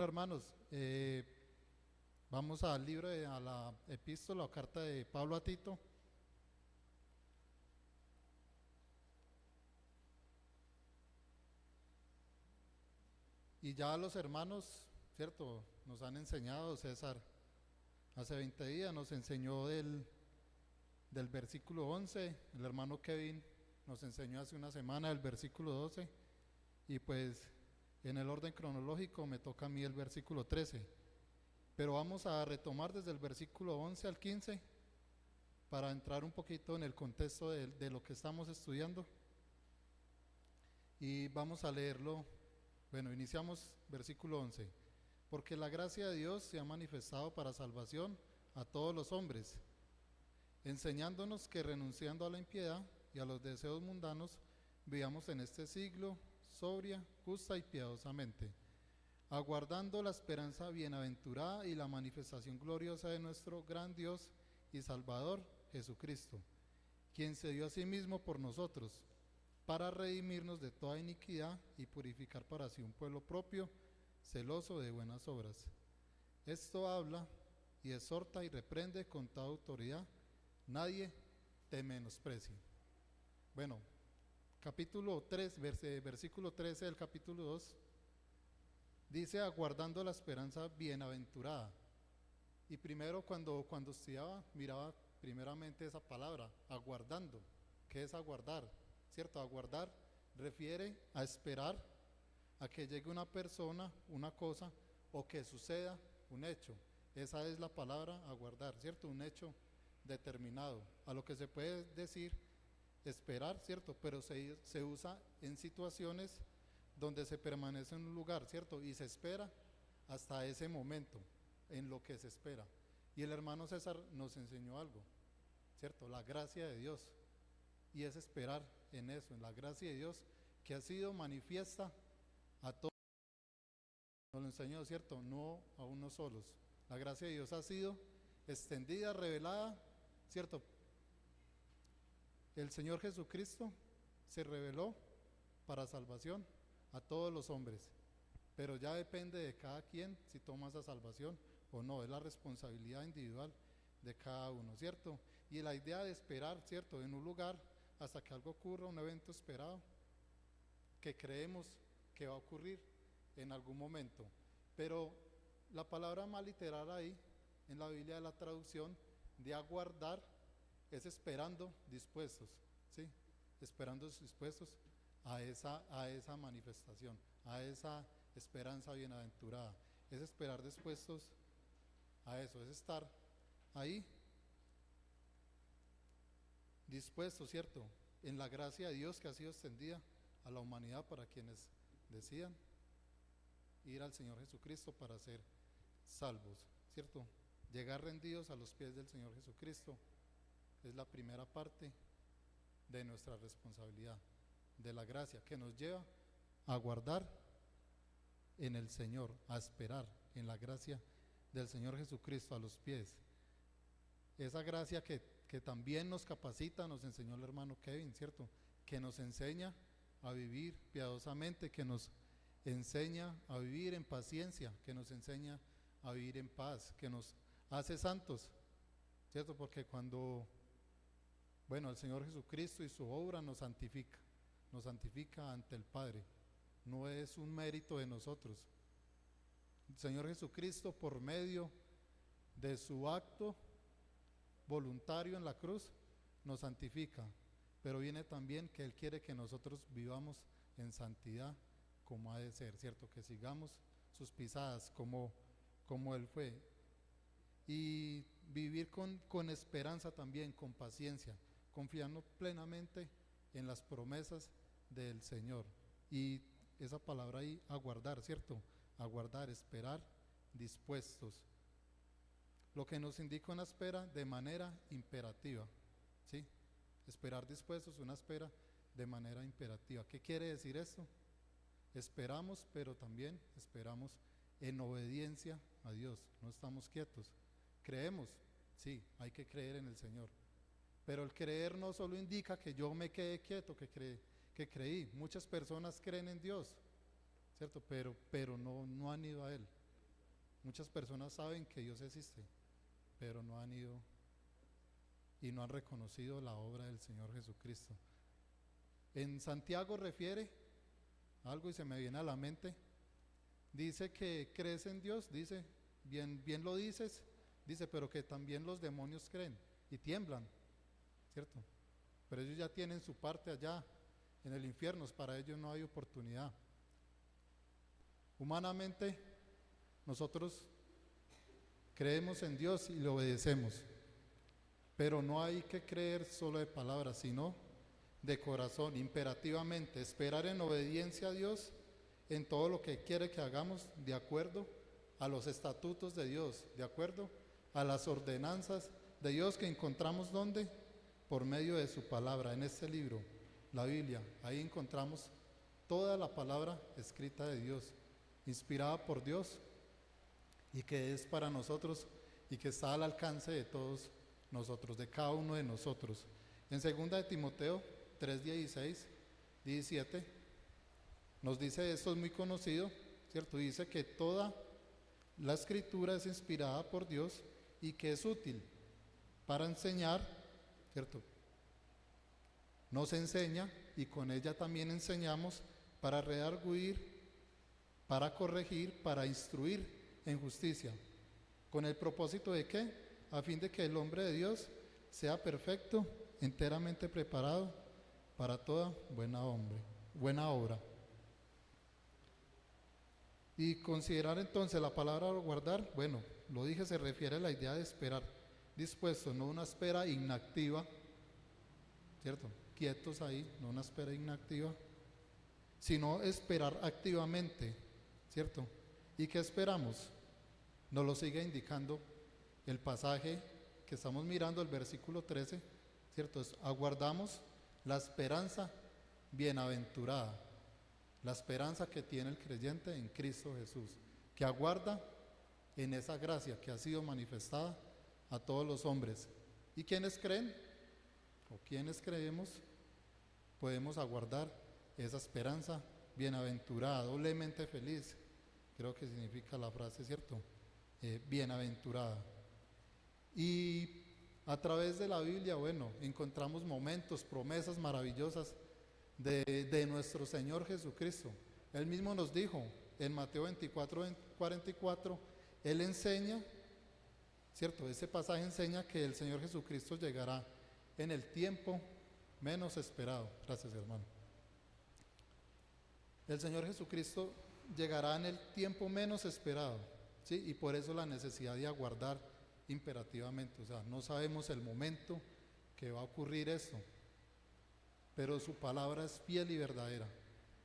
Hermanos, vamos al libro, a la epístola o carta de Pablo a Tito. Y ya los hermanos, ¿cierto? Nos han enseñado, César, hace 20 días nos enseñó del versículo 11, el hermano Kevin nos enseñó hace una semana el versículo 12, y pues en el orden cronológico me toca a mí el versículo 13. Pero vamos a retomar desde el versículo 11 al 15 para entrar un poquito en el contexto de lo que estamos estudiando. Y vamos a leerlo. Bueno, iniciamos versículo 11. Porque la gracia de Dios se ha manifestado para salvación a todos los hombres, enseñándonos que renunciando a la impiedad y a los deseos mundanos, vivamos en este siglo sobria, justa y piadosamente, aguardando la esperanza bienaventurada y la manifestación gloriosa de nuestro gran Dios y Salvador Jesucristo, quien se dio a sí mismo por nosotros, para redimirnos de toda iniquidad y purificar para sí un pueblo propio, celoso de buenas obras. Esto habla y exhorta y reprende con toda autoridad, nadie te menosprecie. Bueno, capítulo 3, versículo 13 del capítulo 2, dice aguardando la esperanza bienaventurada. Y primero cuando estudiaba, miraba primeramente esa palabra, aguardando. ¿Qué es aguardar? ¿Cierto? Aguardar refiere a esperar a que llegue una persona, una cosa, o que suceda un hecho. Esa es la palabra aguardar, ¿cierto? Un hecho determinado. A lo que se puede decir esperar, ¿cierto? Pero se usa en situaciones donde se permanece en un lugar, ¿cierto? Y se espera hasta ese momento, en lo que se espera. Y el hermano César nos enseñó algo, ¿cierto? La gracia de Dios. Y es esperar en eso, en la gracia de Dios, que ha sido manifiesta a todos. Nos lo enseñó, ¿cierto? No a unos solos. La gracia de Dios ha sido extendida, revelada, ¿cierto? El Señor Jesucristo se reveló para salvación a todos los hombres, pero ya depende de cada quien si toma esa salvación o no, es la responsabilidad individual de cada uno, ¿cierto? Y la idea de esperar, ¿cierto? En un lugar hasta que algo ocurra, un evento esperado, que creemos que va a ocurrir en algún momento. Pero la palabra más literal ahí, en la Biblia de la traducción, de aguardar, es esperando dispuestos, ¿sí? Esperando dispuestos a esa manifestación, a esa esperanza bienaventurada. Es esperar dispuestos a eso, es estar ahí dispuestos, ¿cierto? En la gracia de Dios que ha sido extendida a la humanidad para quienes decidan ir al Señor Jesucristo para ser salvos, ¿cierto? Llegar rendidos a los pies del Señor Jesucristo es la primera parte de nuestra responsabilidad, de la gracia que nos lleva a guardar en el Señor, a esperar en la gracia del Señor Jesucristo a los pies. Esa gracia que también nos capacita, nos enseñó el hermano Kevin, ¿cierto? Que nos enseña a vivir piadosamente, que nos enseña a vivir en paciencia, que nos enseña a vivir en paz, que nos hace santos, ¿cierto? Porque bueno, el Señor Jesucristo y su obra nos santifica ante el Padre. No es un mérito de nosotros. El Señor Jesucristo, por medio de su acto voluntario en la cruz, nos santifica. Pero viene también que Él quiere que nosotros vivamos en santidad como ha de ser, ¿cierto? Que sigamos sus pisadas como Él fue. Y vivir con esperanza también, con paciencia, confiando plenamente en las promesas del Señor. Y esa palabra ahí, aguardar, ¿cierto? Aguardar, esperar, dispuestos. Lo que nos indica una espera de manera imperativa, ¿sí? Esperar dispuestos, una espera de manera imperativa. ¿Qué quiere decir esto? Esperamos, pero también esperamos en obediencia a Dios. No estamos quietos. Creemos, sí, hay que creer en el Señor. Pero el creer no solo indica que yo me quede quieto, que creí. Muchas personas creen en Dios, ¿cierto? Pero no han ido a Él. Muchas personas saben que Dios existe, pero no han ido y no han reconocido la obra del Señor Jesucristo. En Santiago refiere algo y se me viene a la mente. Dice que crees en Dios, dice, bien lo dices, dice, pero que también los demonios creen y tiemblan, ¿cierto? Pero ellos ya tienen su parte allá en el infierno, para ellos no hay oportunidad. Humanamente, nosotros creemos en Dios y le obedecemos, pero no hay que creer solo de palabras, sino de corazón, imperativamente, esperar en obediencia a Dios en todo lo que quiere que hagamos, de acuerdo a los estatutos de Dios, de acuerdo a las ordenanzas de Dios que encontramos ¿dónde? Por medio de su palabra, en este libro, la Biblia. Ahí encontramos toda la palabra escrita de Dios, inspirada por Dios y que es para nosotros y que está al alcance de todos nosotros, de cada uno de nosotros. En 2 de Timoteo 3:16, 17, nos dice, esto es muy conocido, ¿cierto? Dice que toda la escritura es inspirada por Dios y que es útil para enseñar, ¿cierto? Nos enseña y con ella también enseñamos para redarguir, para corregir, para instruir en justicia. ¿Con el propósito de qué? A fin de que el hombre de Dios sea perfecto, enteramente preparado para toda buena obra. Y considerar entonces la palabra guardar, bueno, lo dije, se refiere a la idea de esperar dispuesto, no una espera inactiva, ¿cierto? Quietos ahí, no una espera inactiva, sino esperar activamente, ¿cierto? ¿Y qué esperamos? Nos lo sigue indicando el pasaje que estamos mirando, el versículo 13, ¿cierto? Aguardamos la esperanza bienaventurada, la esperanza que tiene el creyente en Cristo Jesús, que aguarda en esa gracia que ha sido manifestada a todos los hombres. ¿Y quienes creen? ¿O quienes creemos? Podemos aguardar esa esperanza bienaventurada, doblemente feliz, creo que significa la frase, ¿cierto? Bienaventurada. Y a través de la Biblia, bueno, encontramos momentos, promesas maravillosas de nuestro Señor Jesucristo. Él mismo nos dijo en Mateo 24:44, Él enseña, ¿cierto? Ese pasaje enseña que el Señor Jesucristo llegará en el tiempo menos esperado. Gracias, hermano. El Señor Jesucristo llegará en el tiempo menos esperado, ¿sí? Y por eso la necesidad de aguardar imperativamente. O sea, no sabemos el momento que va a ocurrir esto, pero su palabra es fiel y verdadera.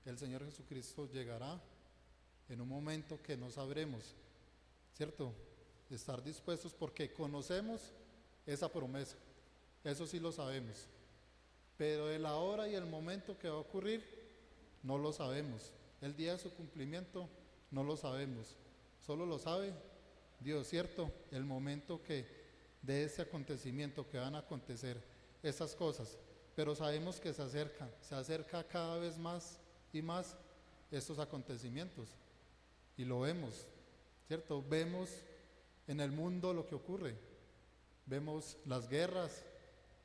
El Señor Jesucristo llegará en un momento que no sabremos, ¿cierto? Estar dispuestos porque conocemos esa promesa, eso sí lo sabemos, pero de la hora y el momento que va a ocurrir no lo sabemos. El día de su cumplimiento no lo sabemos, solo lo sabe Dios, ¿cierto? El momento que de ese acontecimiento que van a acontecer esas cosas, pero sabemos que se acerca cada vez más y más estos acontecimientos y lo vemos, ¿cierto? Vemos en el mundo lo que ocurre, vemos las guerras,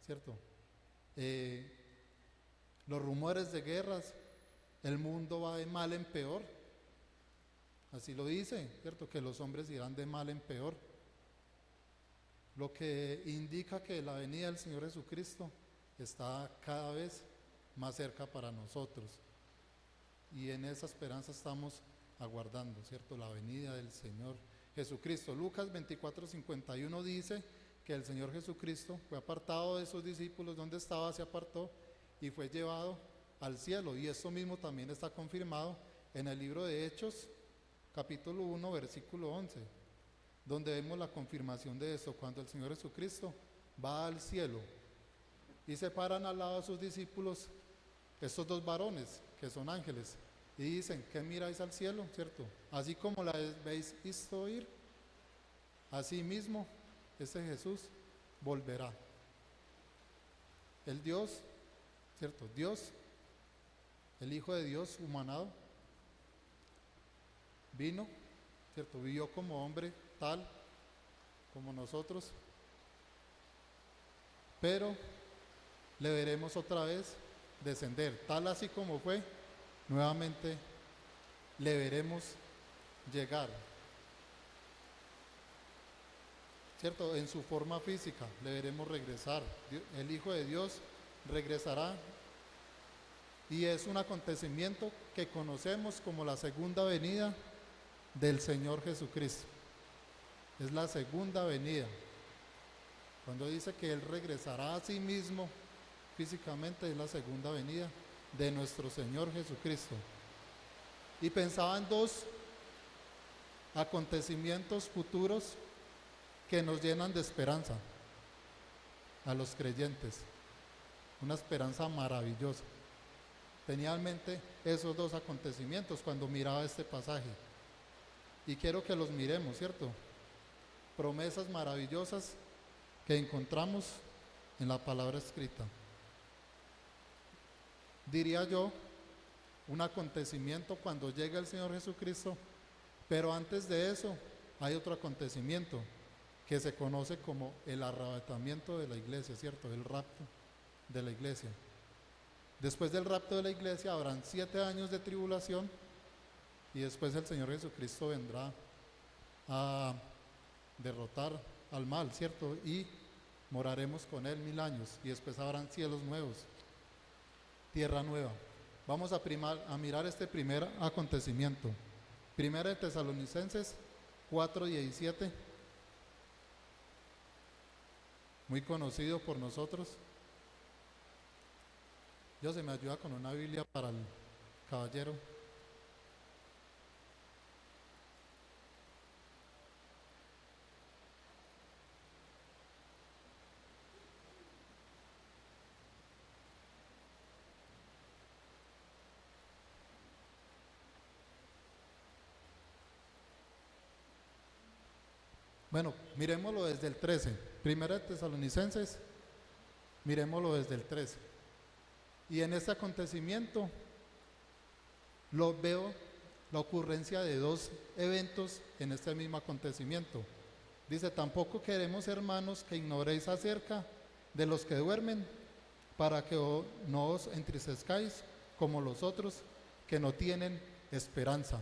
¿cierto? Los rumores de guerras, el mundo va de mal en peor, así lo dice, ¿cierto? Que los hombres irán de mal en peor, lo que indica que la venida del Señor Jesucristo está cada vez más cerca para nosotros y en esa esperanza estamos aguardando, ¿cierto? La venida del Señor Jesucristo. Lucas 24:51 dice que el Señor Jesucristo fue apartado de sus discípulos, donde estaba, se apartó y fue llevado al cielo, y esto mismo también está confirmado en el libro de Hechos capítulo 1 versículo 11, donde vemos la confirmación de esto, cuando el Señor Jesucristo va al cielo y se paran al lado de sus discípulos estos dos varones que son ángeles y dicen, ¿qué miráis al cielo? ¿Cierto? Así como la habéis visto ir, así mismo este Jesús volverá. El Dios, ¿cierto? Dios, el Hijo de Dios humanado, vino, ¿cierto? Vivió como hombre tal como nosotros, pero le veremos otra vez descender, tal así como fue, nuevamente le veremos llegar, ¿cierto? En su forma física le veremos regresar. El Hijo de Dios regresará y es un acontecimiento que conocemos como la segunda venida del Señor Jesucristo. Es la segunda venida. Cuando dice que Él regresará a sí mismo físicamente, es la segunda venida de nuestro Señor Jesucristo. Y pensaba en dos acontecimientos futuros que nos llenan de esperanza a los creyentes. Una esperanza maravillosa. Tenía en mente esos dos acontecimientos cuando miraba este pasaje. Y quiero que los miremos, ¿cierto? Promesas maravillosas que encontramos en la palabra escrita. Diría yo, un acontecimiento cuando llega el Señor Jesucristo, pero antes de eso hay otro acontecimiento que se conoce como el arrebatamiento de la iglesia, ¿cierto? El rapto de la iglesia. Después del rapto de la iglesia habrán 7 años de tribulación y después el Señor Jesucristo vendrá a derrotar al mal, ¿cierto? Y moraremos con Él 1000 años y después habrán cielos nuevos, tierra nueva. Vamos a mirar este primer acontecimiento. Primera de Tesalonicenses 4:17, muy conocido por nosotros. Dios se me ayuda con una Biblia para el caballero. Bueno, miremoslo desde el 13. Primera de Tesalonicenses, miremoslo desde el 13. Y en este acontecimiento lo veo la ocurrencia de dos eventos en este mismo acontecimiento. Dice, tampoco queremos, hermanos, que ignoréis acerca de los que duermen, para que no os entristezcáis como los otros que no tienen esperanza.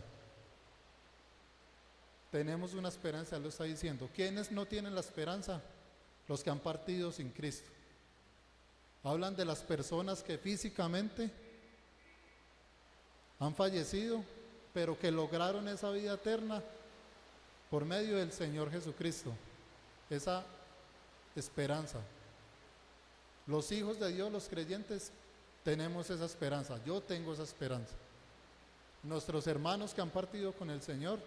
Tenemos una esperanza, él lo está diciendo. ¿Quiénes no tienen la esperanza? Los que han partido sin Cristo. Hablan de las personas que físicamente han fallecido, pero que lograron esa vida eterna por medio del Señor Jesucristo. Esa esperanza. Los hijos de Dios, los creyentes, tenemos esa esperanza. Yo tengo esa esperanza. Nuestros hermanos que han partido con el Señor,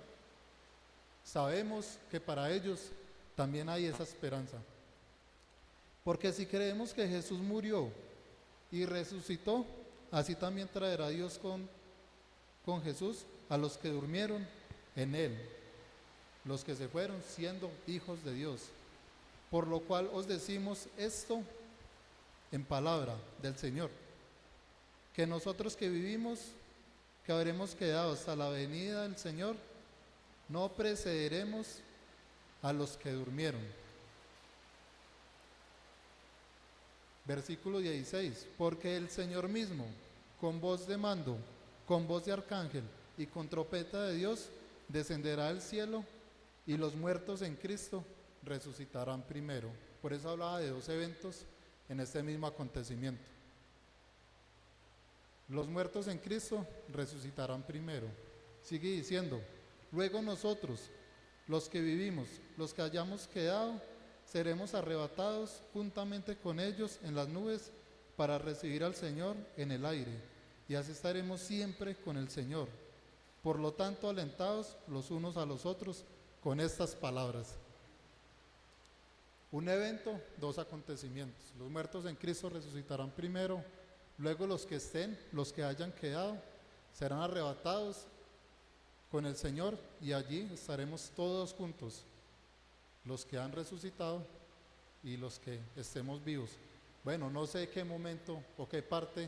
sabemos que para ellos también hay esa esperanza. Porque si creemos que Jesús murió y resucitó, así también traerá Dios con Jesús a los que durmieron en Él, los que se fueron siendo hijos de Dios. Por lo cual os decimos esto en palabra del Señor, que nosotros que vivimos, que habremos quedado hasta la venida del Señor, no precederemos a los que durmieron. Versículo 16, porque el Señor mismo, con voz de mando, con voz de arcángel y con trompeta de Dios, descenderá al cielo y los muertos en Cristo resucitarán primero. Por eso hablaba de dos eventos en este mismo acontecimiento. Los muertos en Cristo resucitarán primero. Sigue diciendo, luego nosotros, los que vivimos, los que hayamos quedado, seremos arrebatados juntamente con ellos en las nubes para recibir al Señor en el aire, y así estaremos siempre con el Señor. Por lo tanto, alentados los unos a los otros con estas palabras. Un evento, dos acontecimientos. Los muertos en Cristo resucitarán primero, luego los que estén, los que hayan quedado, serán arrebatados con el Señor y allí estaremos todos juntos, los que han resucitado y los que estemos vivos. Bueno, no sé qué momento o qué parte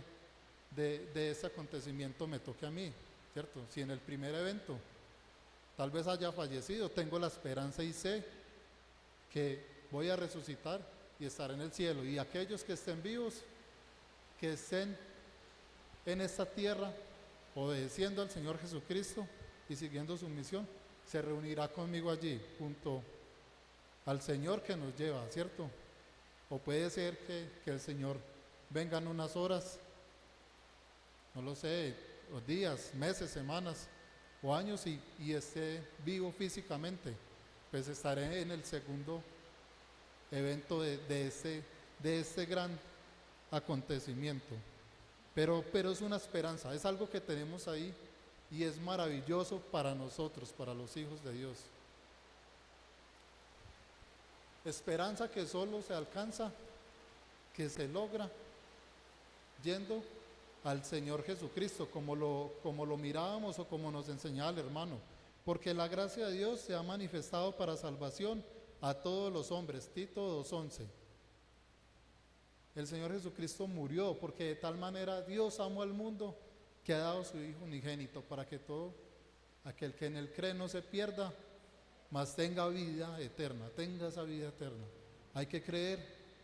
de este acontecimiento me toque a mí, ¿cierto? Si en el primer evento tal vez haya fallecido, tengo la esperanza y sé que voy a resucitar y estar en el cielo. Y aquellos que estén vivos, que estén en esta tierra, obedeciendo al Señor Jesucristo y siguiendo su misión, se reunirá conmigo allí, junto al Señor que nos lleva, ¿cierto? O puede ser que el Señor venga en unas horas, no lo sé, o días, meses, semanas o años y esté vivo físicamente, pues estaré en el segundo evento de este gran acontecimiento. Pero es una esperanza, es algo que tenemos ahí y es maravilloso para nosotros, para los hijos de Dios. Esperanza que solo se alcanza, que se logra yendo al Señor Jesucristo, como lo mirábamos o como nos enseñaba el hermano. Porque la gracia de Dios se ha manifestado para salvación a todos los hombres. Tito 2:11. El Señor Jesucristo murió porque de tal manera Dios amó al mundo que ha dado a su Hijo unigénito para que todo aquel que en él cree no se pierda, mas tenga vida eterna, tenga esa vida eterna. Hay que creer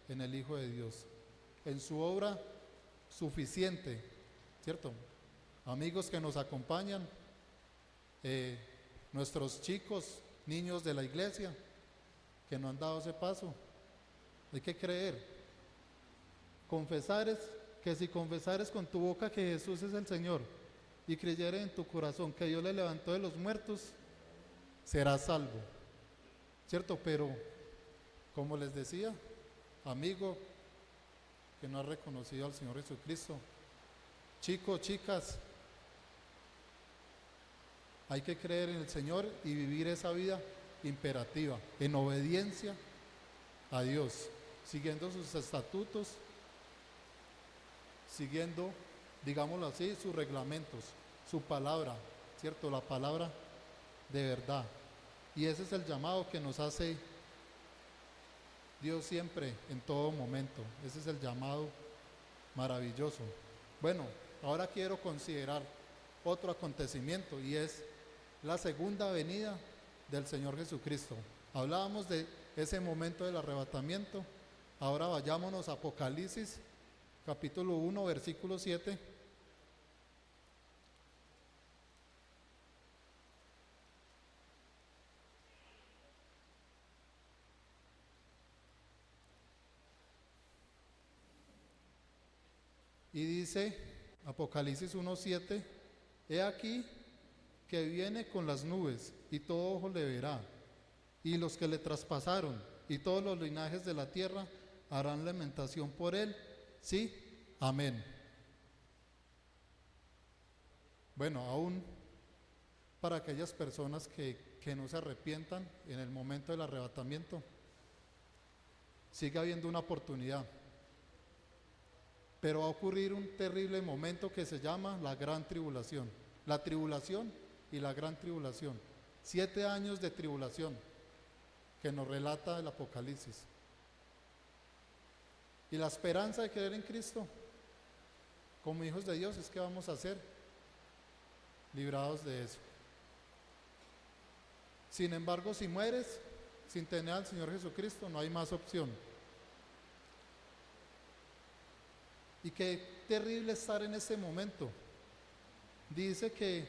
en el Hijo de Dios, en su obra suficiente, ¿cierto? Amigos que nos acompañan, nuestros chicos, niños de la iglesia, que no han dado ese paso, hay que creer. Que si confesares con tu boca que Jesús es el Señor y creyeres en tu corazón que Dios le levantó de los muertos, serás salvo, ¿cierto? Pero, como les decía, amigo que no ha reconocido al Señor Jesucristo, chicos, chicas, hay que creer en el Señor y vivir esa vida imperativa, en obediencia a Dios, siguiendo sus estatutos, siguiendo, digámoslo así, sus reglamentos, su palabra, ¿cierto? La palabra de verdad. Y ese es el llamado que nos hace Dios siempre, en todo momento. Ese es el llamado maravilloso. Bueno, ahora quiero considerar otro acontecimiento y es la segunda venida del Señor Jesucristo. Hablábamos de ese momento del arrebatamiento. Ahora vayámonos a Apocalipsis, capítulo 1, versículo 7. Y dice, Apocalipsis 1:7, he aquí que viene con las nubes, y todo ojo le verá, y los que le traspasaron, y todos los linajes de la tierra harán lamentación por él. Sí, amén. Bueno, aún para aquellas personas que no se arrepientan en el momento del arrebatamiento, sigue habiendo una oportunidad. Pero va a ocurrir un terrible momento que se llama la gran tribulación. La tribulación y la gran tribulación. 7 años de tribulación que nos relata el Apocalipsis. Y la esperanza de creer en Cristo como hijos de Dios es que vamos a ser librados de eso. Sin embargo, si mueres sin tener al Señor Jesucristo, no hay más opción. Y qué terrible estar en ese momento. Dice que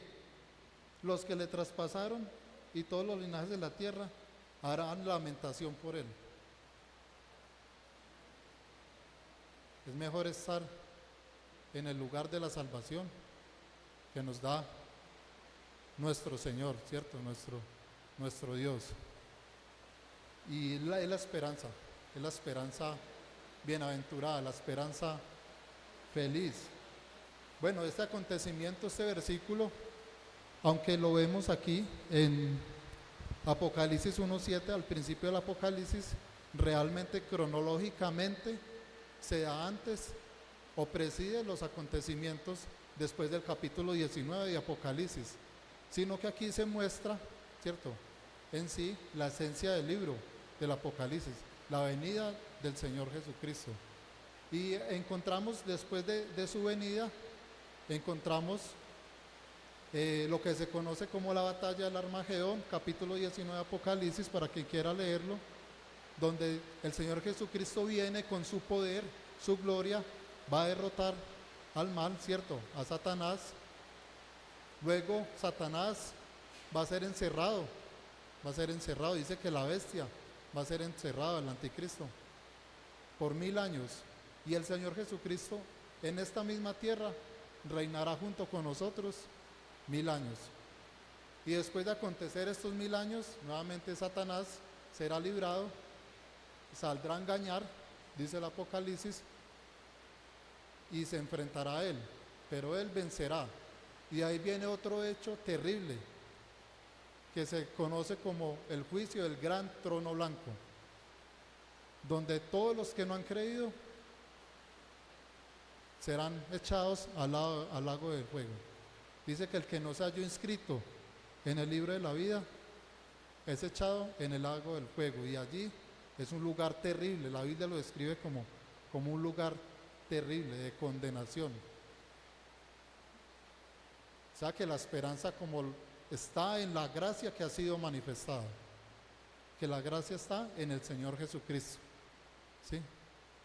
los que le traspasaron y todos los linajes de la tierra harán lamentación por él. Es mejor estar en el lugar de la salvación que nos da nuestro Señor, ¿cierto? Nuestro Dios. Y es la esperanza bienaventurada, la esperanza feliz. Bueno, este acontecimiento, este versículo, aunque lo vemos aquí en Apocalipsis 1:7, al principio del Apocalipsis, realmente cronológicamente se da antes o preside los acontecimientos después del capítulo 19 de Apocalipsis, sino que aquí se muestra, ¿cierto?, en sí la esencia del libro del Apocalipsis, la venida del Señor Jesucristo. Y encontramos después de su venida, encontramos lo que se conoce como la batalla del Armagedón, capítulo 19 de Apocalipsis, para quien quiera leerlo, donde el Señor Jesucristo viene con su poder, su gloria, va a derrotar al mal, ¿cierto? A Satanás. Luego Satanás va a ser encerrado, dice que la bestia va a ser encerrado, el anticristo, por 1000 años. Y el Señor Jesucristo en esta misma tierra reinará junto con nosotros 1000 años. Y después de acontecer estos 1000 años, nuevamente Satanás será librado, saldrá a engañar, dice el Apocalipsis, y se enfrentará a él, pero él vencerá. Y ahí viene otro hecho terrible, que se conoce como el juicio del gran trono blanco, donde todos los que no han creído serán echados al lago del fuego. Dice que el que no se halló inscrito en el libro de la vida es echado en el lago del fuego, y allí es un lugar terrible. La Biblia lo describe como un lugar terrible de condenación. O sea que la esperanza como está en la gracia que ha sido manifestada, que la gracia está en el Señor Jesucristo, ¿sí?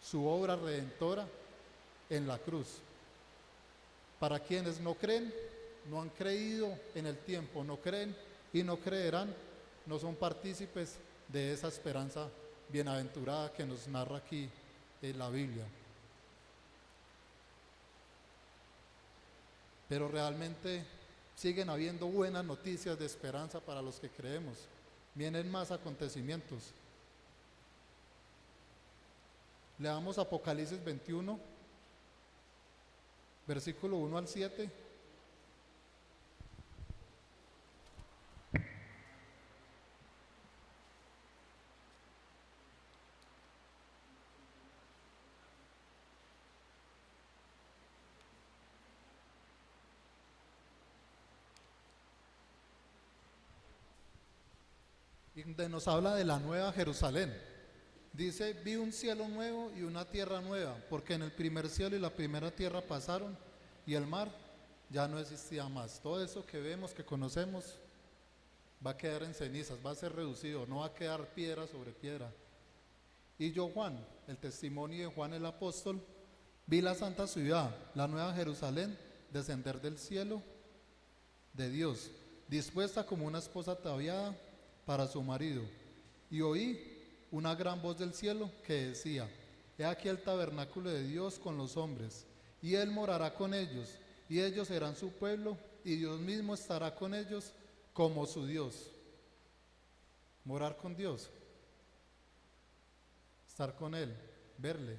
Su obra redentora en la cruz. Para quienes no creen, no han creído en el tiempo, no creen y no creerán, no son partícipes de esa esperanza bienaventurada que nos narra aquí en la Biblia. Pero realmente siguen habiendo buenas noticias de esperanza para los que creemos. Vienen más acontecimientos. Leamos Apocalipsis 21, versículo 1 al 7. Y donde nos habla de la nueva Jerusalén. Dice, vi un cielo nuevo y una tierra nueva, porque en el primer cielo y la primera tierra pasaron y el mar ya no existía más. Todo eso que vemos, que conocemos, va a quedar en cenizas, va a ser reducido, no va a quedar piedra sobre piedra. Y yo, Juan, el testimonio de Juan el apóstol, vi la santa ciudad, la nueva Jerusalén, descender del cielo de Dios, dispuesta como una esposa ataviada para su marido. Y oí una gran voz del cielo que decía, he aquí el tabernáculo de Dios con los hombres, y Él morará con ellos, y ellos serán su pueblo, y Dios mismo estará con ellos como su Dios. Morar con Dios, estar con Él, verle.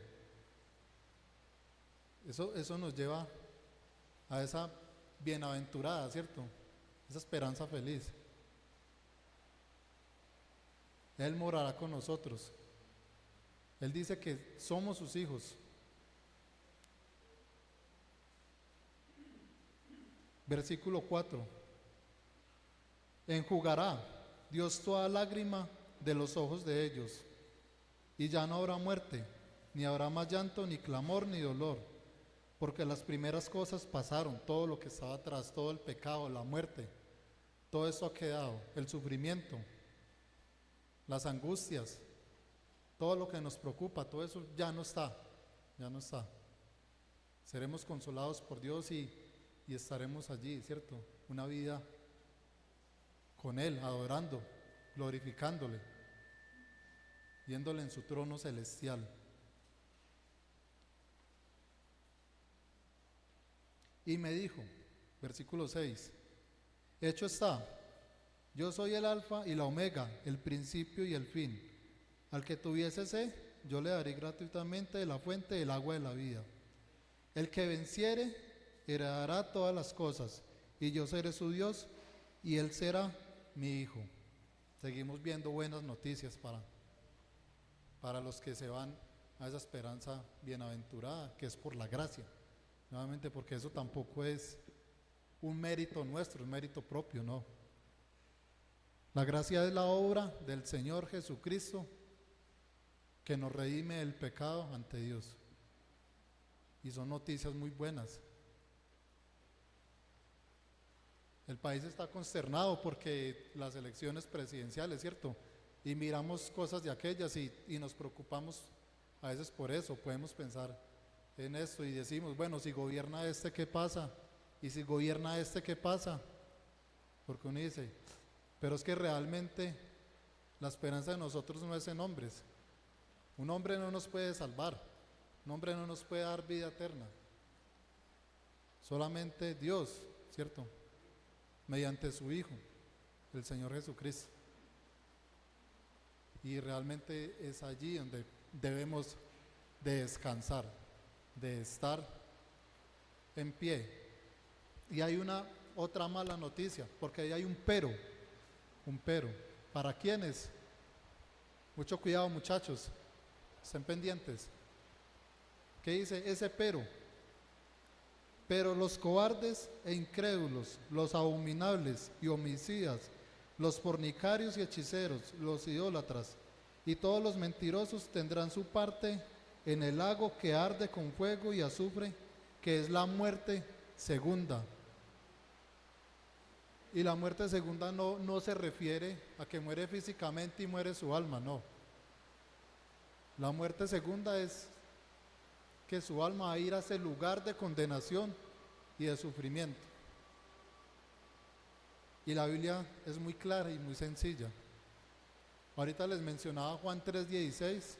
Eso nos lleva a esa bienaventurada, ¿cierto? Esa esperanza feliz. Él morará con nosotros. Él dice que somos sus hijos. Versículo 4. Enjugará Dios toda lágrima de los ojos de ellos, y ya no habrá muerte, ni habrá más llanto, ni clamor, ni dolor, porque las primeras cosas pasaron. Todo lo que estaba atrás, todo el pecado, la muerte, todo eso ha quedado, el sufrimiento, las angustias, todo lo que nos preocupa, todo eso ya no está, ya no está. Seremos consolados por Dios y estaremos allí, ¿cierto? Una vida con Él, adorando, glorificándole, viéndole en su trono celestial. Y me dijo, versículo 6, hecho está, yo soy el alfa y la omega, el principio y el fin. Al que tuviese sed, yo le daré gratuitamente de la fuente del agua de la vida. El que venciere, heredará todas las cosas, y yo seré su Dios, y él será mi hijo. Seguimos viendo buenas noticias para los que se van a esa esperanza bienaventurada, que es por la gracia. Nuevamente, porque eso tampoco es un mérito nuestro, un mérito propio, no. La gracia es la obra del Señor Jesucristo que nos redime del pecado ante Dios. Y son noticias muy buenas. El país está consternado porque las elecciones presidenciales, ¿cierto? Y miramos cosas de aquellas y nos preocupamos a veces por eso. Podemos pensar en esto y decimos, bueno, si gobierna este, ¿qué pasa? Y si gobierna este, ¿qué pasa? Porque uno dice, pero es que realmente la esperanza de nosotros no es en hombres. Un hombre no nos puede salvar, un hombre no nos puede dar vida eterna. Solamente Dios, ¿cierto? Mediante su Hijo, el Señor Jesucristo. Y realmente es allí donde debemos de descansar, de estar en pie. Y hay una otra mala noticia, porque ahí hay un pero, un pero. ¿Para quiénes? Mucho cuidado, muchachos, estén pendientes. ¿Qué dice ese pero? Pero los cobardes e incrédulos, los abominables y homicidas, los fornicarios y hechiceros, los idólatras y todos los mentirosos tendrán su parte en el lago que arde con fuego y azufre, que es la muerte segunda. Y la muerte segunda no se refiere a que muere físicamente y muere su alma, no. La muerte segunda es que su alma va a ir a ese lugar de condenación y de sufrimiento. Y la Biblia es muy clara y muy sencilla. Ahorita les mencionaba Juan 3:16,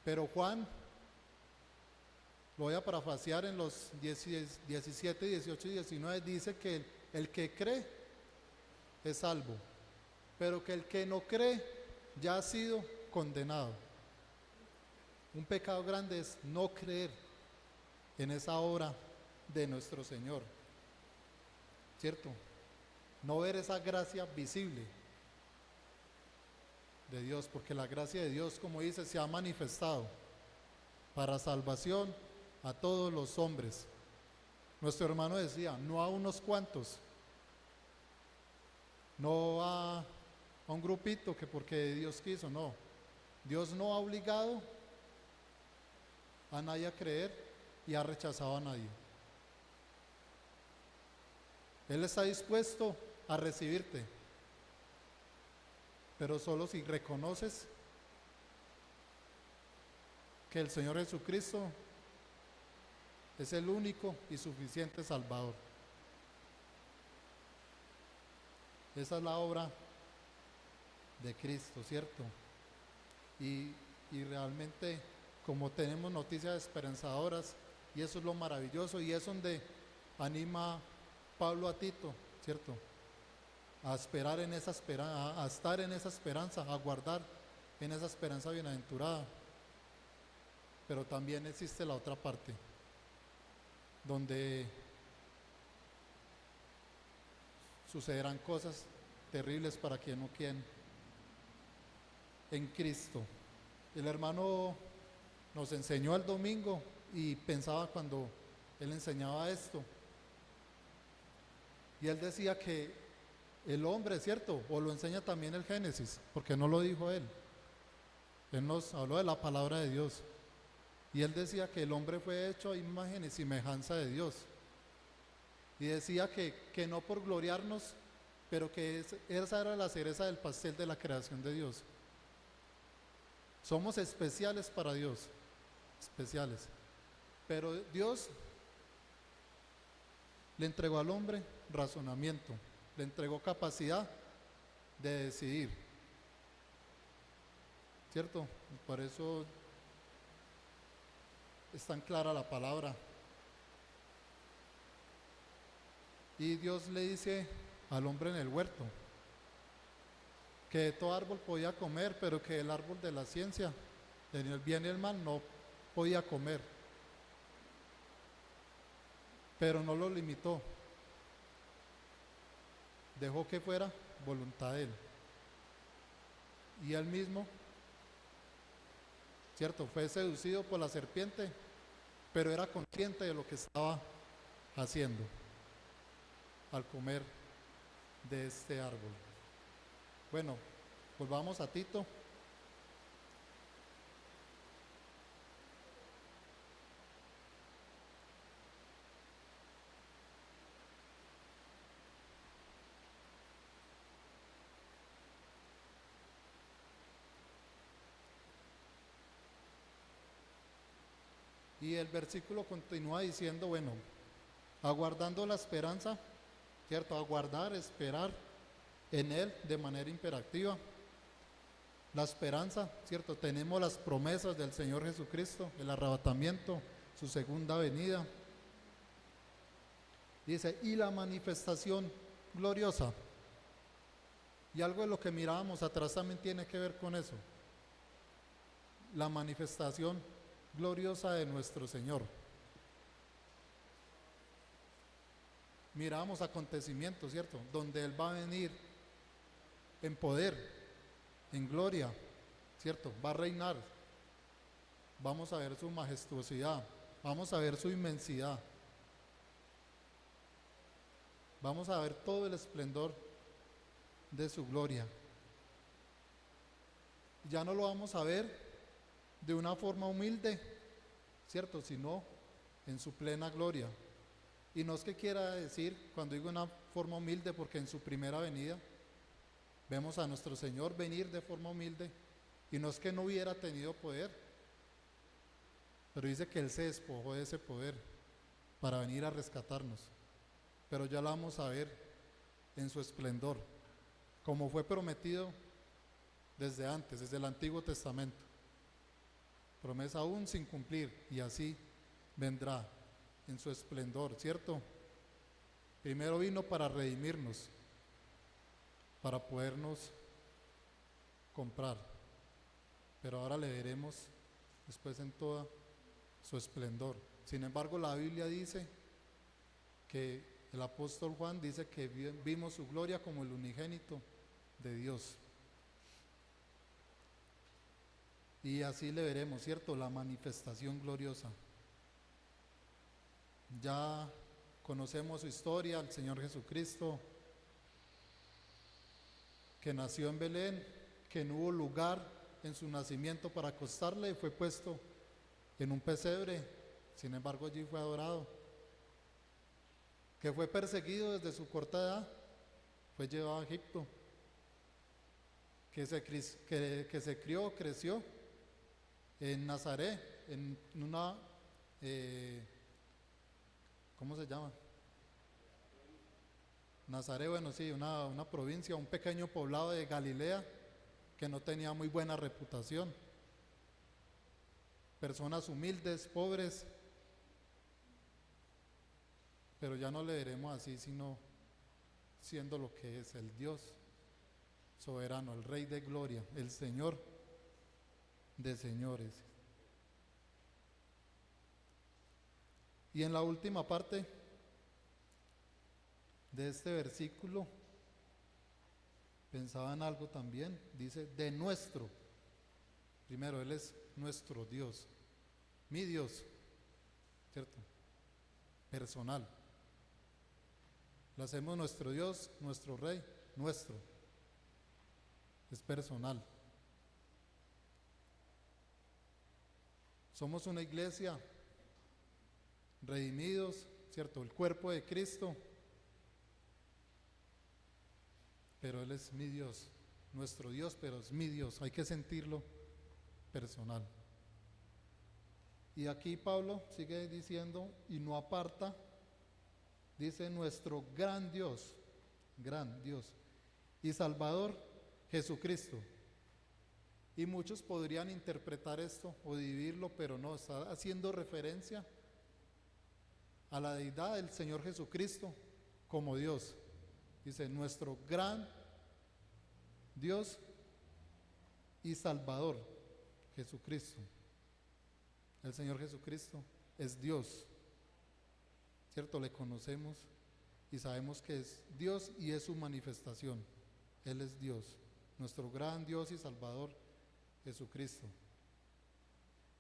pero Juan, lo voy a parafasear en los 17, 18 y 19, dice que el que cree es salvo, pero que el que no cree ya ha sido condenado. Un pecado grande es no creer en esa obra de nuestro Señor, ¿cierto? No ver esa gracia visible de Dios, porque la gracia de Dios, como dice, se ha manifestado para salvación a todos los hombres. Nuestro hermano decía, no a unos cuantos, no a un grupito que porque Dios quiso, no. Dios no ha obligado a nadie a creer y ha rechazado a nadie. Él está dispuesto a recibirte, pero solo si reconoces que el Señor Jesucristo es el único y suficiente Salvador. Esa es la obra de Cristo, ¿cierto? Y realmente, como tenemos noticias esperanzadoras, y eso es lo maravilloso, y es donde anima Pablo a Tito, ¿cierto? A esperar en esa esperanza, a estar en esa esperanza, a guardar en esa esperanza bienaventurada. Pero también existe la otra parte, donde sucederán cosas terribles para quien no quieren en Cristo. El hermano nos enseñó el domingo y pensaba cuando él enseñaba esto, y él decía que el hombre, ¿cierto? O lo enseña también el Génesis, porque no lo dijo él. Él nos habló de la palabra de Dios. Y él decía que el hombre fue hecho a imagen y semejanza de Dios. Y decía que no por gloriarnos, pero que esa era la cereza del pastel de la creación de Dios. Somos especiales para Dios, especiales. Pero Dios le entregó al hombre razonamiento, le entregó capacidad de decidir, ¿cierto? Por eso es tan clara la palabra. Y Dios le dice al hombre en el huerto que de todo árbol podía comer, pero que el árbol de la ciencia, del bien y el mal, no podía comer. Pero no lo limitó. Dejó que fuera voluntad de él. Y él mismo, ¿cierto? Fue seducido por la serpiente, pero era consciente de lo que estaba haciendo al comer de este árbol. Bueno, volvamos a Tito. Y el versículo continúa diciendo, bueno, aguardando la esperanza, ¿cierto? Aguardar, esperar en Él de manera imperativa. La esperanza, ¿cierto? Tenemos las promesas del Señor Jesucristo, el arrebatamiento, su segunda venida. Dice, y la manifestación gloriosa. Y algo de lo que mirábamos atrás también tiene que ver con eso. La manifestación gloriosa de nuestro Señor. Mirábamos acontecimientos, ¿cierto? Donde Él va a venir en poder, en gloria, ¿cierto? Va a reinar. Vamos a ver su majestuosidad, vamos a ver su inmensidad. Vamos a ver todo el esplendor de su gloria. Ya no lo vamos a ver de una forma humilde, ¿cierto? Sino en su plena gloria. Y no es que quiera decir, cuando digo una forma humilde, porque en su primera venida vemos a nuestro Señor venir de forma humilde, y no es que no hubiera tenido poder, pero dice que Él se despojó de ese poder para venir a rescatarnos. Pero ya la vamos a ver en su esplendor, como fue prometido desde antes, desde el Antiguo Testamento. Promesa aún sin cumplir, y así vendrá en su esplendor, ¿cierto? Primero vino para redimirnos, para podernos comprar, pero ahora le veremos después en toda su esplendor. Sin embargo, la Biblia dice que el apóstol Juan dice que vimos su gloria como el unigénito de Dios. Y así le veremos, ¿cierto? La manifestación gloriosa. Ya conocemos su historia, el Señor Jesucristo, que nació en Belén, que no hubo lugar en su nacimiento para acostarle y fue puesto en un pesebre. Sin embargo, allí fue adorado. Que fue perseguido desde su corta edad, fue llevado a Egipto. Que se creció en Nazaret, en una, ¿cómo se llama? Nazaret, bueno, sí, una provincia, un pequeño poblado de Galilea que no tenía muy buena reputación. Personas humildes, pobres, pero ya no le veremos así, sino siendo lo que es el Dios soberano, el Rey de gloria, el Señor de señores. Y en la última parte de este versículo pensaba en algo también, dice de nuestro. Primero, Él es nuestro Dios, mi Dios, ¿cierto? Personal. Lo hacemos nuestro Dios, nuestro Rey, nuestro. Es personal. Somos una iglesia, redimidos, ¿cierto? El cuerpo de Cristo. Pero Él es mi Dios, nuestro Dios, pero es mi Dios. Hay que sentirlo personal. Y aquí Pablo sigue diciendo, y no aparta, dice nuestro gran Dios y Salvador Jesucristo. Y muchos podrían interpretar esto o dividirlo, pero no, está haciendo referencia a la deidad del Señor Jesucristo como Dios. Dice nuestro gran Dios y Salvador Jesucristo. El Señor Jesucristo es Dios, ¿cierto? Le conocemos y sabemos que es Dios y es su manifestación. Él es Dios, nuestro gran Dios y Salvador Jesucristo.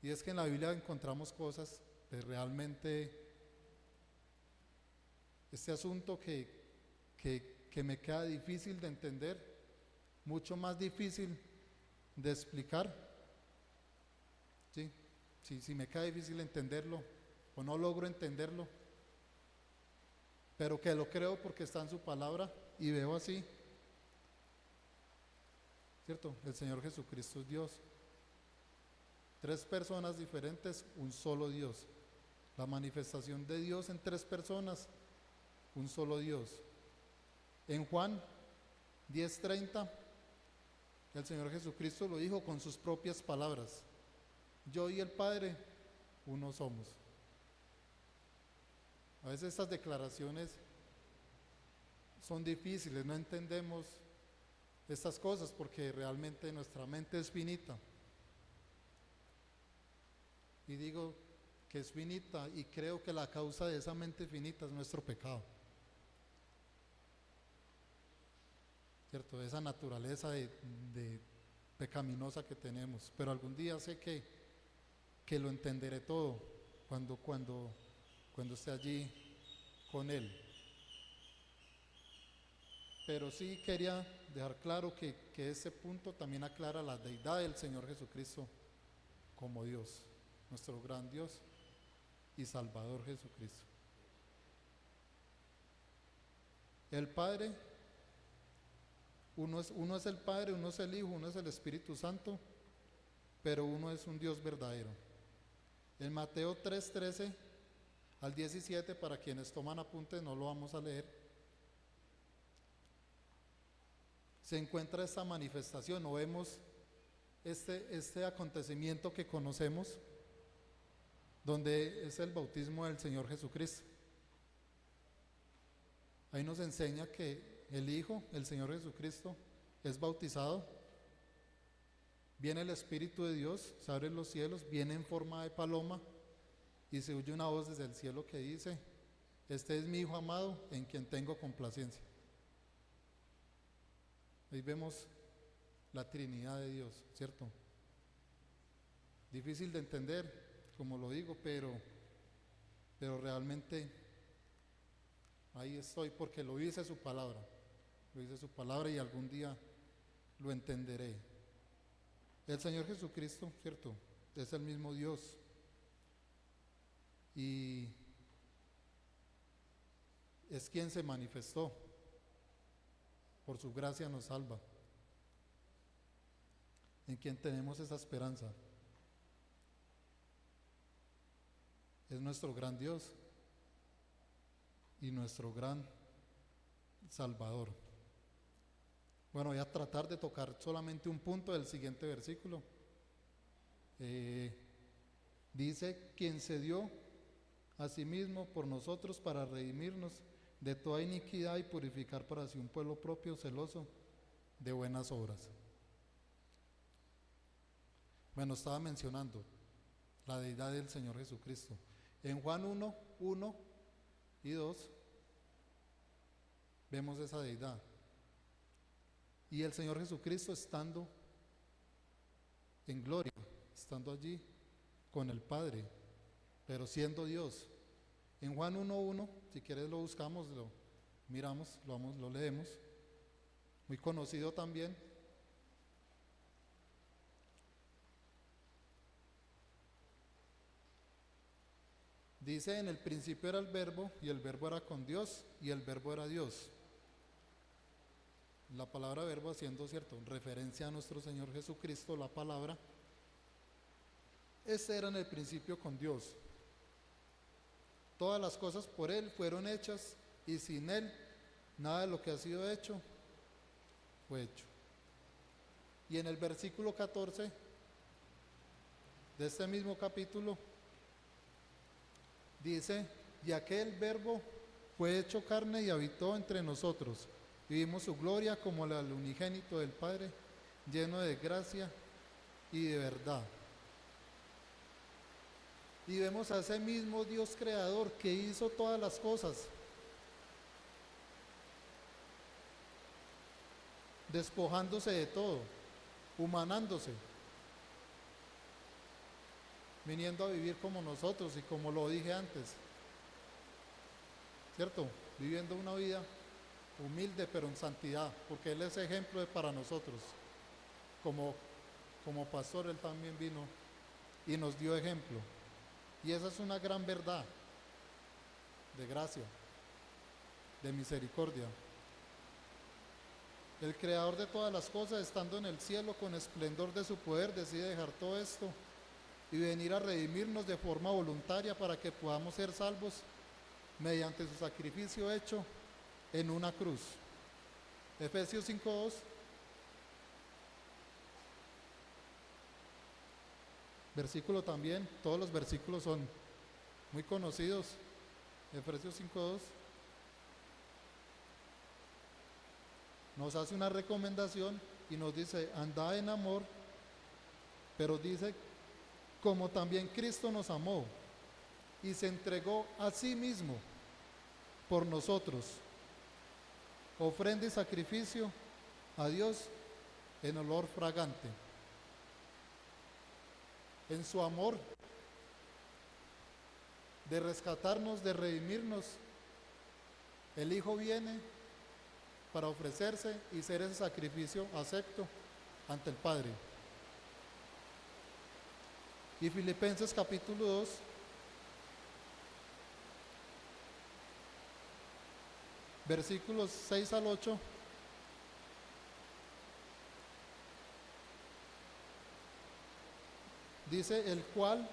Y es que en la Biblia encontramos cosas que realmente este asunto que me queda difícil de entender, mucho más difícil de explicar. ¿Sí? Si me queda difícil entenderlo o no logro entenderlo, pero que lo creo porque está en su palabra y veo así, ¿cierto? El Señor Jesucristo es Dios. 3 personas diferentes, un solo Dios. La manifestación de Dios en tres personas, un solo Dios. En Juan 10:30, el Señor Jesucristo lo dijo con sus propias palabras: yo y el Padre, uno somos. A veces estas declaraciones son difíciles, no entendemos estas cosas porque realmente nuestra mente es finita. Y digo que es finita y creo que la causa de esa mente finita es nuestro pecado. ¿Cierto? Esa naturaleza de pecaminosa que tenemos. Pero algún día sé que lo entenderé todo cuando esté allí con Él. Pero sí quería dejar claro que ese punto también aclara la deidad del Señor Jesucristo como Dios, nuestro gran Dios y Salvador Jesucristo. El Padre, uno es el Padre, uno es el Hijo, uno es el Espíritu Santo, pero uno es un Dios verdadero. En Mateo 3:13 al 17, para quienes toman apuntes, no lo vamos a leer, se encuentra esta manifestación, o vemos este acontecimiento que conocemos, donde es el bautismo del Señor Jesucristo. Ahí nos enseña que el Hijo, el Señor Jesucristo, es bautizado, viene el Espíritu de Dios, se abren los cielos, viene en forma de paloma y se oye una voz desde el cielo que dice: este es mi Hijo amado en quien tengo complacencia. Ahí vemos la Trinidad de Dios, ¿cierto? Difícil de entender, como lo digo, pero realmente ahí estoy porque lo dice su palabra. Lo dice su palabra y algún día lo entenderé. El Señor Jesucristo, ¿cierto? Es el mismo Dios. Y es quien se manifestó. Por su gracia nos salva. En quien tenemos esa esperanza. Es nuestro gran Dios y nuestro gran Salvador. Bueno, voy a tratar de tocar solamente un punto del siguiente versículo. Dice: quien se dio a sí mismo por nosotros para redimirnos de toda iniquidad y purificar para sí un pueblo propio, celoso de buenas obras. Bueno, estaba mencionando la deidad del Señor Jesucristo. En Juan 1:1 y 2 vemos esa deidad. Y el Señor Jesucristo estando en gloria, estando allí con el Padre, pero siendo Dios. En Juan 1:1, si quieres lo buscamos, lo miramos, lo leemos. Muy conocido también. Dice: en el principio era el Verbo, y el Verbo era con Dios, y el Verbo era Dios. La palabra verbo haciendo, ¿cierto?, referencia a nuestro Señor Jesucristo, la palabra. Ese era en el principio con Dios. Todas las cosas por Él fueron hechas, y sin Él nada de lo que ha sido hecho fue hecho. Y en el versículo 14 de este mismo capítulo dice: y aquel Verbo fue hecho carne y habitó entre nosotros, y vimos su gloria como la del unigénito del Padre, lleno de gracia y de verdad. Y vemos a ese mismo Dios creador que hizo todas las cosas, despojándose de todo, humanándose, viniendo a vivir como nosotros, y como lo dije antes, ¿cierto? Viviendo una vida humilde pero en santidad, porque Él es ejemplo para nosotros. Como pastor Él también vino y nos dio ejemplo. Y esa es una gran verdad de gracia, de misericordia. El creador de todas las cosas, estando en el cielo con esplendor de su poder, decide dejar todo esto y venir a redimirnos de forma voluntaria para que podamos ser salvos mediante su sacrificio hecho en una cruz. Efesios 5:2. Versículo también, todos los versículos son muy conocidos. Efesios 5:2 nos hace una recomendación y nos dice: andad en amor, pero dice, como también Cristo nos amó y se entregó a sí mismo por nosotros, ofrenda y sacrificio a Dios en olor fragante. En su amor de rescatarnos, de redimirnos, el Hijo viene para ofrecerse y ser ese sacrificio acepto ante el Padre. Y Filipenses capítulo 2, versículos 6 al 8, dice: el cual,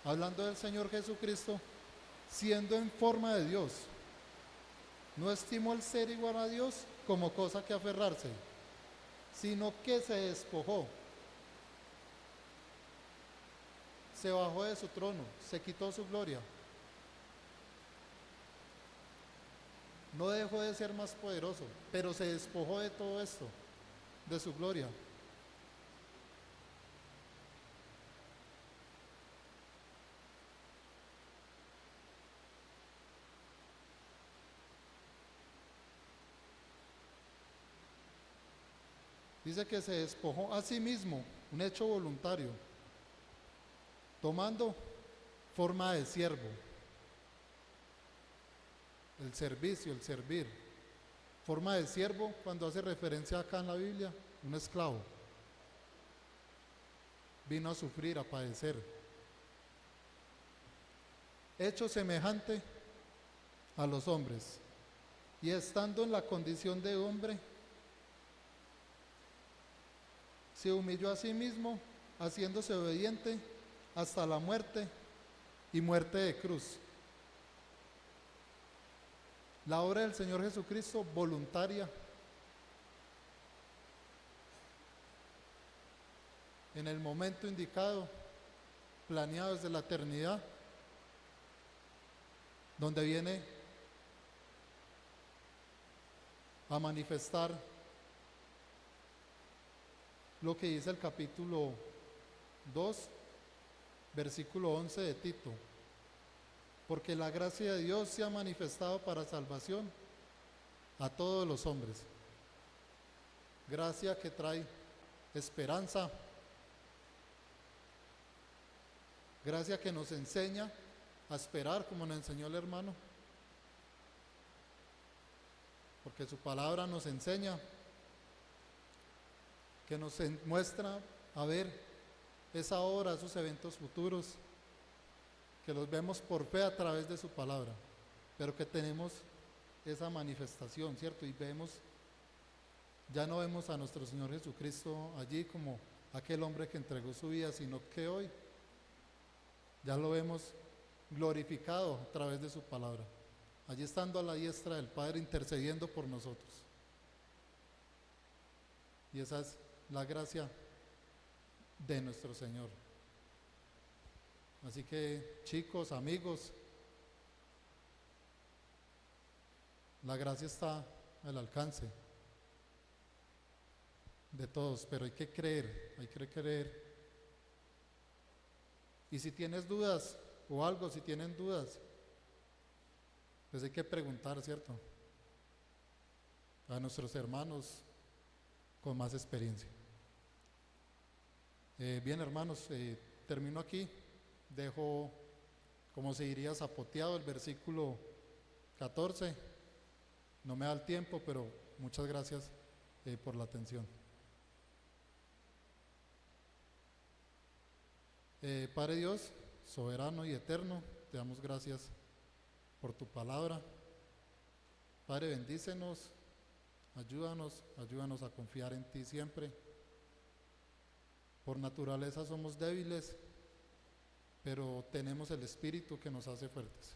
hablando del Señor Jesucristo, siendo en forma de Dios, no estimó el ser igual a Dios como cosa que aferrarse, sino que se despojó, se bajó de su trono, se quitó su gloria. No dejó de ser más poderoso, pero se despojó de todo esto, de su gloria. Dice que se despojó a sí mismo, un hecho voluntario, tomando forma de siervo. El servicio, el servir. Forma de siervo, cuando hace referencia acá en la Biblia, un esclavo. Vino a sufrir, a padecer. Hecho semejante a los hombres. Y estando en la condición de hombre, se humilló a sí mismo, haciéndose obediente hasta la muerte y muerte de cruz. La obra del Señor Jesucristo voluntaria, en el momento indicado, planeado desde la eternidad, donde viene a manifestar lo que dice el capítulo 2, versículo 11 de Tito: porque la gracia de Dios se ha manifestado para salvación a todos los hombres. Gracia que trae esperanza, gracia que nos enseña a esperar, como nos enseñó el hermano, porque su palabra nos enseña, que nos muestra a ver esa obra, esos eventos futuros, que los vemos por fe a través de su palabra, pero que tenemos esa manifestación, ¿cierto? Y vemos, ya no vemos a nuestro Señor Jesucristo allí como aquel hombre que entregó su vida, sino que hoy ya lo vemos glorificado a través de su palabra, allí estando a la diestra del Padre, intercediendo por nosotros. Y esa es la gracia de nuestro Señor. Así que, chicos, amigos, la gracia está al alcance de todos, pero hay que creer, hay que creer. Y si tienes dudas o algo, si tienen dudas, pues hay que preguntar, ¿cierto? A nuestros hermanos con más experiencia. Bien, hermanos, termino aquí. Dejo, como se diría, zapoteado el versículo 14. No me da el tiempo, pero muchas gracias por la atención. Padre Dios, soberano y eterno, te damos gracias por tu palabra. Padre, bendícenos, ayúdanos a confiar en ti siempre. Por naturaleza somos débiles, pero tenemos el Espíritu que nos hace fuertes.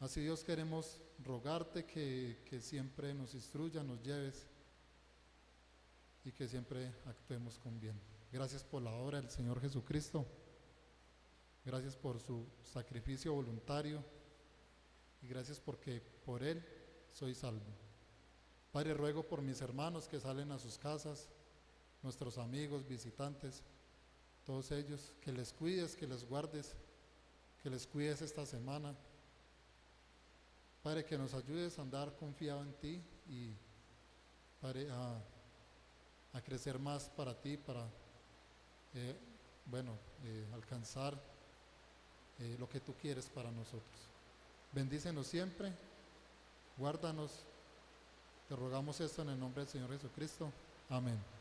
Así, Dios, queremos rogarte que siempre nos instruyas, nos lleves y que siempre actuemos con bien. Gracias por la obra del Señor Jesucristo. Gracias por su sacrificio voluntario y gracias porque por Él soy salvo. Padre, ruego por mis hermanos que salen a sus casas, nuestros amigos, visitantes, todos ellos, que les cuides, que les guardes, que les cuides esta semana. Padre, que nos ayudes a andar confiado en ti y, Padre, a crecer más para ti, para, alcanzar lo que tú quieres para nosotros. Bendícenos siempre, guárdanos. Te rogamos esto en el nombre del Señor Jesucristo. Amén.